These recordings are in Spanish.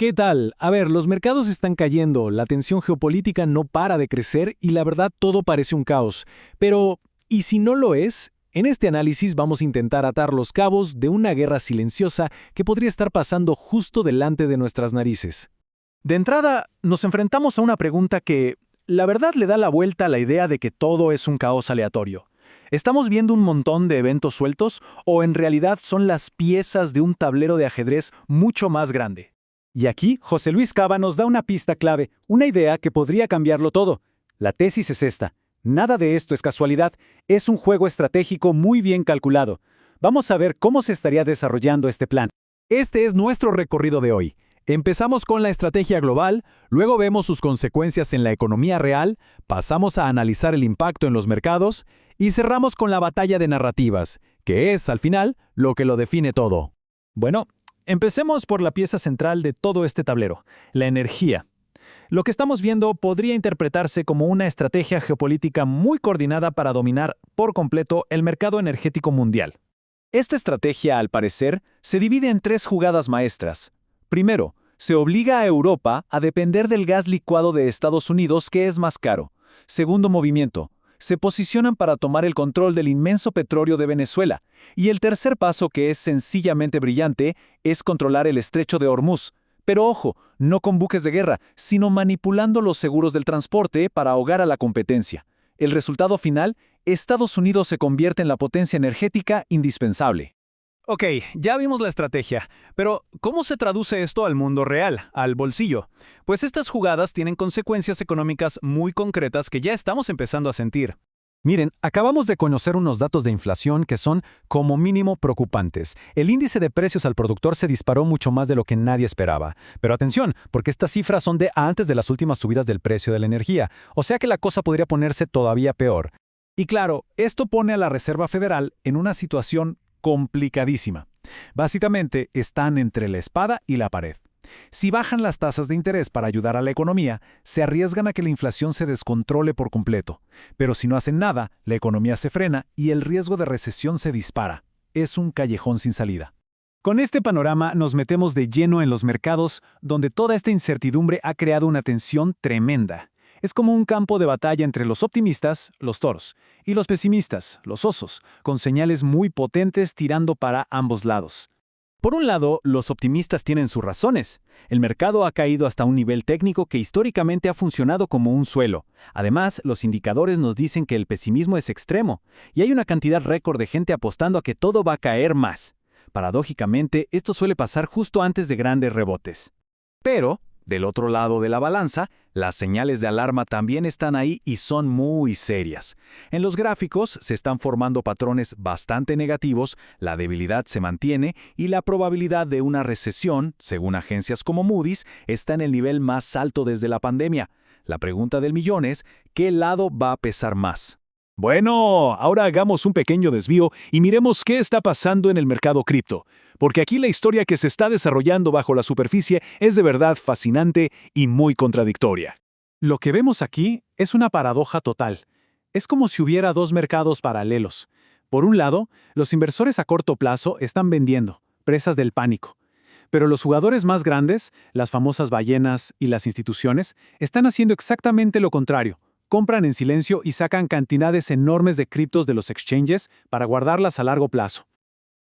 ¿Qué tal? A ver, los mercados están cayendo, la tensión geopolítica no para de crecer y la verdad todo parece un caos. Pero, ¿y si no lo es? En este análisis vamos a intentar atar los cabos de una guerra silenciosa que podría estar pasando justo delante de nuestras narices. De entrada, nos enfrentamos a una pregunta que, la verdad, le da la vuelta a la idea de que todo es un caos aleatorio. ¿Estamos viendo un montón de eventos sueltos o en realidad son las piezas de un tablero de ajedrez mucho más grande? Y aquí, José Luis Cava nos da una pista clave, una idea que podría cambiarlo todo. La tesis es esta. Nada de esto es casualidad, es un juego estratégico muy bien calculado. Vamos a ver cómo se estaría desarrollando este plan. Este es nuestro recorrido de hoy. Empezamos con la estrategia global, luego vemos sus consecuencias en la economía real, pasamos a analizar el impacto en los mercados y cerramos con la batalla de narrativas, que es, al final, lo que lo define todo. Bueno, empecemos por la pieza central de todo este tablero, la energía. Lo que estamos viendo podría interpretarse como una estrategia geopolítica muy coordinada para dominar por completo el mercado energético mundial. Esta estrategia, al parecer, se divide en tres jugadas maestras. Primero, se obliga a Europa a depender del gas licuado de Estados Unidos, que es más caro. Segundo movimiento, se posicionan para tomar el control del inmenso petróleo de Venezuela. Y el tercer paso, que es sencillamente brillante, es controlar el estrecho de Hormuz. Pero ojo, no con buques de guerra, sino manipulando los seguros del transporte para ahogar a la competencia. El resultado final, Estados Unidos se convierte en la potencia energética indispensable. Ok, ya vimos la estrategia, pero ¿cómo se traduce esto al mundo real, al bolsillo? Pues estas jugadas tienen consecuencias económicas muy concretas que ya estamos empezando a sentir. Miren, acabamos de conocer unos datos de inflación que son, como mínimo, preocupantes. El índice de precios al productor se disparó mucho más de lo que nadie esperaba. Pero atención, porque estas cifras son de antes de las últimas subidas del precio de la energía, o sea que la cosa podría ponerse todavía peor. Y claro, esto pone a la Reserva Federal en una situación complicadísima. Básicamente, están entre la espada y la pared. Si bajan las tasas de interés para ayudar a la economía, se arriesgan a que la inflación se descontrole por completo. Pero si no hacen nada, la economía se frena y el riesgo de recesión se dispara. Es un callejón sin salida. Con este panorama nos metemos de lleno en los mercados, donde toda esta incertidumbre ha creado una tensión tremenda. Es como un campo de batalla entre los optimistas, los toros, y los pesimistas, los osos, con señales muy potentes tirando para ambos lados. Por un lado, los optimistas tienen sus razones. El mercado ha caído hasta un nivel técnico que históricamente ha funcionado como un suelo. Además, los indicadores nos dicen que el pesimismo es extremo, y hay una cantidad récord de gente apostando a que todo va a caer más. Paradójicamente, esto suele pasar justo antes de grandes rebotes. Pero, del otro lado de la balanza, las señales de alarma también están ahí y son muy serias. En los gráficos se están formando patrones bastante negativos, la debilidad se mantiene y la probabilidad de una recesión, según agencias como Moody's, está en el nivel más alto desde la pandemia. La pregunta del millón es, ¿qué lado va a pesar más? Bueno, ahora hagamos un pequeño desvío y miremos qué está pasando en el mercado cripto, porque aquí la historia que se está desarrollando bajo la superficie es de verdad fascinante y muy contradictoria. Lo que vemos aquí es una paradoja total. Es como si hubiera dos mercados paralelos. Por un lado, los inversores a corto plazo están vendiendo, presas del pánico. Pero los jugadores más grandes, las famosas ballenas y las instituciones, están haciendo exactamente lo contrario. Compran en silencio y sacan cantidades enormes de criptos de los exchanges para guardarlas a largo plazo.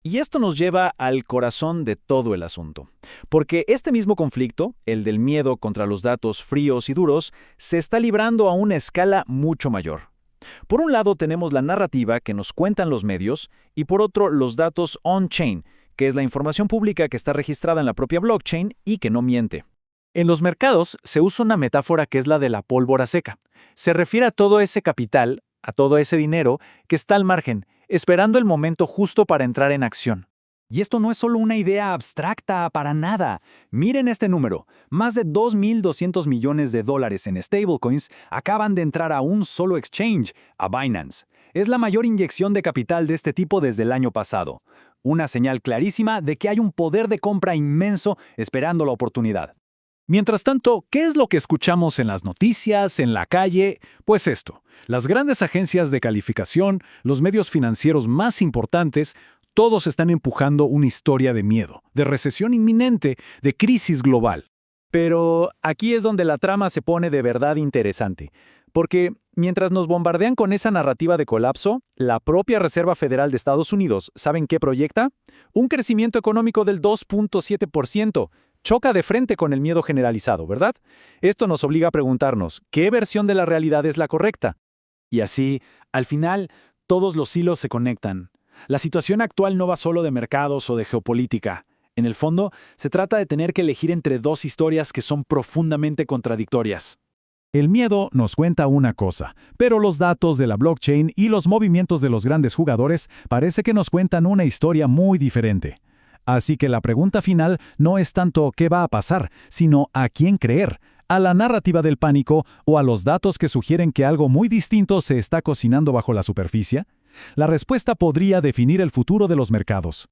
Y esto nos lleva al corazón de todo el asunto. Porque este mismo conflicto, el del miedo contra los datos fríos y duros, se está librando a una escala mucho mayor. Por un lado tenemos la narrativa que nos cuentan los medios y por otro los datos on-chain, que es la información pública que está registrada en la propia blockchain y que no miente. En los mercados se usa una metáfora que es la de la pólvora seca. Se refiere a todo ese capital, a todo ese dinero que está al margen, esperando el momento justo para entrar en acción. Y esto no es solo una idea abstracta para nada. Miren este número. Más de 2.200 millones de dólares en stablecoins acaban de entrar a un solo exchange, a Binance. Es la mayor inyección de capital de este tipo desde el año pasado. Una señal clarísima de que hay un poder de compra inmenso esperando la oportunidad. Mientras tanto, ¿qué es lo que escuchamos en las noticias, en la calle? Pues esto, las grandes agencias de calificación, los medios financieros más importantes, todos están empujando una historia de miedo, de recesión inminente, de crisis global. Pero aquí es donde la trama se pone de verdad interesante, porque mientras nos bombardean con esa narrativa de colapso, la propia Reserva Federal de Estados Unidos, ¿saben qué proyecta? Un crecimiento económico del 2.7%. Choca de frente con el miedo generalizado, ¿verdad? Esto nos obliga a preguntarnos, ¿qué versión de la realidad es la correcta? Y así, al final, todos los hilos se conectan. La situación actual no va solo de mercados o de geopolítica. En el fondo, se trata de tener que elegir entre dos historias que son profundamente contradictorias. El miedo nos cuenta una cosa, pero los datos de la blockchain y los movimientos de los grandes jugadores parece que nos cuentan una historia muy diferente. Así que la pregunta final no es tanto qué va a pasar, sino a quién creer, a la narrativa del pánico o a los datos que sugieren que algo muy distinto se está cocinando bajo la superficie. La respuesta podría definir el futuro de los mercados.